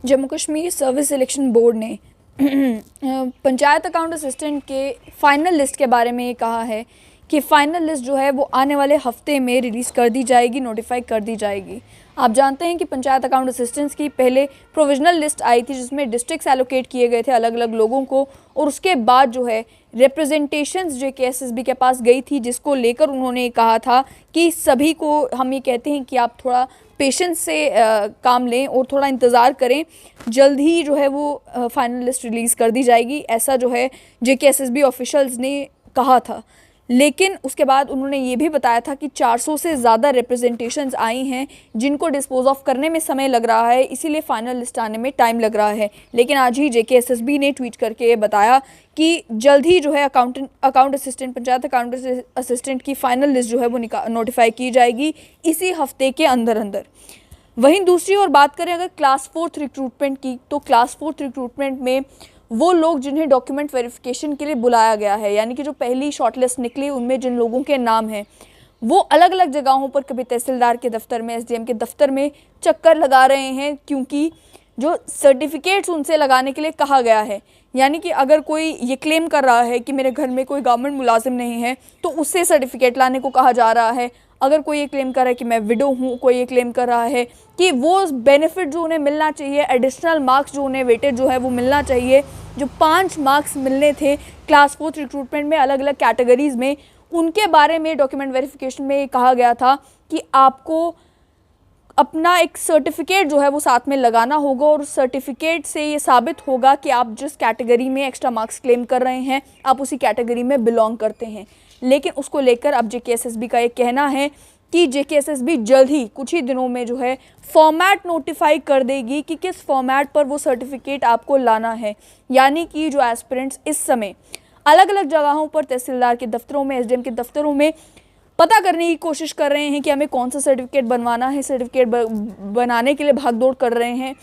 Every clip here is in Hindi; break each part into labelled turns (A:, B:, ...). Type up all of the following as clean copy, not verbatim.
A: Jammu Kashmir service selection board ने पंचायत अकाउंट असिस्टेंट के फ़ाइनल लिस्ट के बारे में ये कहा है कि फ़ाइनल लिस्ट जो है वो आने वाले हफ्ते में रिलीज़ कर दी जाएगी, नोटिफाई कर दी जाएगी। आप जानते हैं कि पंचायत अकाउंट असिस्टेंट्स की पहले प्रोविजनल लिस्ट आई थी जिसमें डिस्ट्रिक्ट्स एलोकेट किए गए थे अलग अलग लोगों को, और उसके बाद जो है रिप्रेजेंटेशंस JKSSB के पास गई थी, जिसको लेकर उन्होंने कहा था कि सभी को हम ये कहते हैं कि आप थोड़ा पेशेंस से काम लें और थोड़ा इंतज़ार करें, जल्द ही जो है वो फाइनल लिस्ट रिलीज़ कर दी जाएगी, ऐसा जो है JKSSB ऑफिशियल्स ने कहा था। लेकिन उसके बाद उन्होंने ये भी बताया था कि 400 से ज़्यादा रिप्रेजेंटेशंस आई हैं जिनको डिस्पोज ऑफ करने में समय लग रहा है, इसीलिए फाइनल लिस्ट आने में टाइम लग रहा है। लेकिन आज ही JKSSB ने ट्वीट करके ये बताया कि जल्द ही जो है account assistant, panchayat account assistant की फ़ाइनल लिस्ट जो है वो नोटिफाई की जाएगी इसी हफ्ते के अंदर अंदर। वहीं दूसरी ओर बात करें अगर क्लास 4 रिक्रूटमेंट की, तो क्लास 4 रिक्रूटमेंट में वो लोग जिन्हें डॉक्यूमेंट वेरिफिकेशन के लिए बुलाया गया है, यानी कि जो पहली शॉर्टलिस्ट निकली उनमें जिन लोगों के नाम हैं वो अलग अलग जगहों पर, कभी तहसीलदार के दफ्तर में, SDM के दफ्तर में चक्कर लगा रहे हैं, क्योंकि जो सर्टिफिकेट्स उनसे लगाने के लिए कहा गया है, यानी कि अगर कोई ये क्लेम कर रहा है कि मेरे घर में कोई गवर्नमेंट मुलाजिम नहीं है तो उससे सर्टिफिकेट लाने को कहा जा रहा है। अगर कोई ये क्लेम कर रहा है कि मैं विडो हूँ, कोई ये क्लेम कर रहा है कि वो बेनिफिट जो उन्हें मिलना चाहिए, एडिशनल मार्क्स जो उन्हें वेटेज जो है वो मिलना चाहिए, जो 5 मार्क्स मिलने थे क्लास 4 रिक्रूटमेंट में अलग अलग कैटेगरीज़ में, उनके बारे में डॉक्यूमेंट वेरिफिकेशन में कहा गया था कि आपको अपना एक सर्टिफिकेट जो है वो साथ में लगाना होगा, और सर्टिफिकेट से ये साबित होगा कि आप जिस कैटेगरी में एक्स्ट्रा मार्क्स क्लेम कर रहे हैं आप उसी कैटेगरी में बिलोंग करते हैं। लेकिन उसको लेकर अब JKSSB का ये कहना है कि JKSSB जल्द ही कुछ ही दिनों में जो है फॉर्मेट नोटिफाई कर देगी कि किस फॉर्मेट पर वो सर्टिफिकेट आपको लाना है, यानी कि जो एस्पिरेंट्स इस समय अलग अलग जगहों पर तहसीलदार के दफ्तरों में, SDM के दफ्तरों में पता करने की कोशिश कर रहे हैं कि हमें कौन सा सर्टिफिकेट बनवाना है, सर्टिफिकेट बनाने के लिए भागदौड़ कर रहे हैं।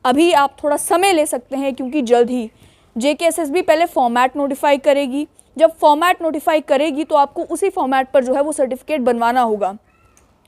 A: अभी आप थोड़ा समय ले सकते हैं क्योंकि जल्द ही JKSSB पहले फॉर्मेट नोटिफाई करेगी। जब फॉर्मेट नोटिफाई करेगी तो आपको उसी फॉर्मेट पर जो है वो सर्टिफिकेट बनवाना होगा।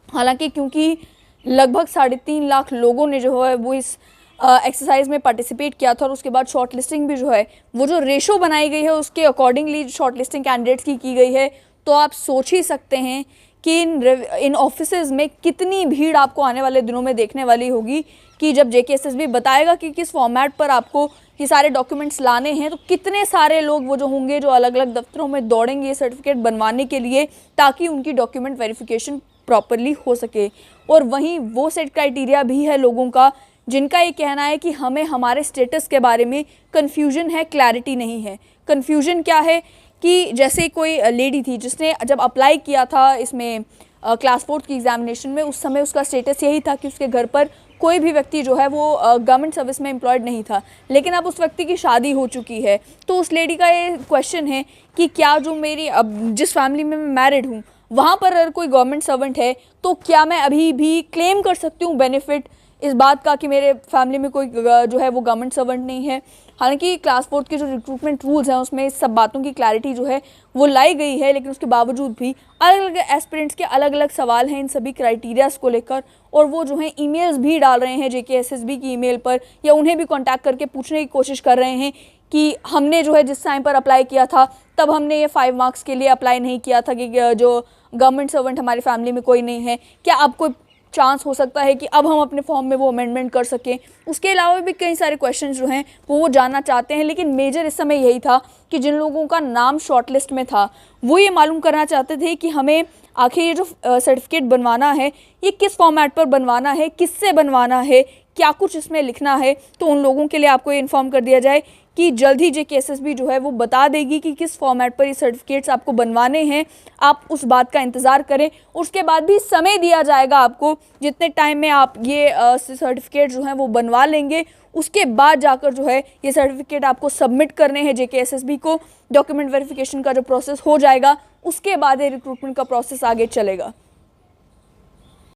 A: हालांकि क्योंकि लगभग 3.5 लाख लोगों ने जो है वो इस एक्सरसाइज में पार्टिसिपेट किया था, और उसके बाद शॉर्ट लिस्टिंग भी जो है वो जो रेशो बनाई गई है उसके अकॉर्डिंगली शॉर्ट लिस्टिंग कैंडिडेट्स की गई है, तो आप सोच ही सकते हैं कि इन ऑफिसेज़ में कितनी भीड़ आपको आने वाले दिनों में देखने वाली होगी कि जब JKSSB बताएगा कि किस फॉर्मेट पर आपको ये सारे डॉक्यूमेंट्स लाने हैं, तो कितने सारे लोग वो जो होंगे जो अलग अलग दफ्तरों में दौड़ेंगे सर्टिफिकेट बनवाने के लिए ताकि उनकी डॉक्यूमेंट वेरिफिकेशन प्रॉपरली हो सके। और वहीं वो सेट क्राइटेरिया भी है लोगों का जिनका ये कहना है कि हमें हमारे स्टेटस के बारे में कन्फ्यूजन है, क्लैरिटी नहीं है। कन्फ्यूजन क्या है कि जैसे कोई लेडी थी जिसने जब अप्लाई किया था इसमें क्लास 4 की एग्जामिनेशन में, उस समय उसका स्टेटस यही था कि उसके घर पर कोई भी व्यक्ति जो है वो गवर्नमेंट सर्विस में एम्प्लॉयड नहीं था, लेकिन अब उस व्यक्ति की शादी हो चुकी है। तो उस लेडी का ये क्वेश्चन है कि क्या जो मेरी अब जिस फैमिली में मैं मैरिड हूँ वहाँ पर अगर कोई गवर्नमेंट सर्वेंट है तो क्या मैं अभी भी क्लेम कर सकती हूँ बेनिफिट इस बात का कि मेरे फैमिली में कोई जो है वो गवर्नमेंट सर्वेंट नहीं है। हालांकि क्लास 4 के जो रिक्रूटमेंट रूल्स हैं उसमें इस सब बातों की क्लैरिटी जो है वो लाई गई है, लेकिन उसके बावजूद भी अलग अलग एस्पिरेंट्स के अलग अलग सवाल हैं इन सभी क्राइटेरियाज़ को लेकर, और वो जो है ईमेल्स भी डाल रहे हैं JKSSB की ईमेल पर, या उन्हें भी कॉन्टैक्ट करके पूछने की कोशिश कर रहे हैं कि हमने जो है जिस टाइम पर अप्लाई किया था तब हमने ये 5 मार्क्स के लिए अप्लाई नहीं किया था कि जो गवर्नमेंट सर्वेंट हमारी फैमिली में कोई नहीं है, क्या आपको चांस हो सकता है कि अब हम अपने फॉर्म में वो अमेंडमेंट कर सकें। उसके अलावा भी कई सारे क्वेश्चंस जो हैं वो जानना चाहते हैं, लेकिन मेजर इस समय यही था कि जिन लोगों का नाम शॉर्टलिस्ट में था वो ये मालूम करना चाहते थे कि हमें आखिर ये जो सर्टिफिकेट बनवाना है ये किस फॉर्मेट पर बनवाना है, किससे बनवाना है, क्या कुछ इसमें लिखना है। तो उन लोगों के लिए आपको ये इन्फॉर्म कर दिया जाए कि जल्द ही JKSSB जो है वो बता देगी कि किस फॉर्मेट पर ये सर्टिफिकेट्स आपको बनवाने हैं। आप उस बात का इंतज़ार करें, उसके बाद भी समय दिया जाएगा आपको, जितने टाइम में आप ये सर्टिफिकेट जो हैं वो बनवा लेंगे उसके बाद जाकर जो है ये सर्टिफिकेट आपको सबमिट करने हैं JKSSB को। डॉक्यूमेंट वेरिफिकेशन का जो प्रोसेस हो जाएगा उसके बाद ये रिक्रूटमेंट का प्रोसेस आगे चलेगा।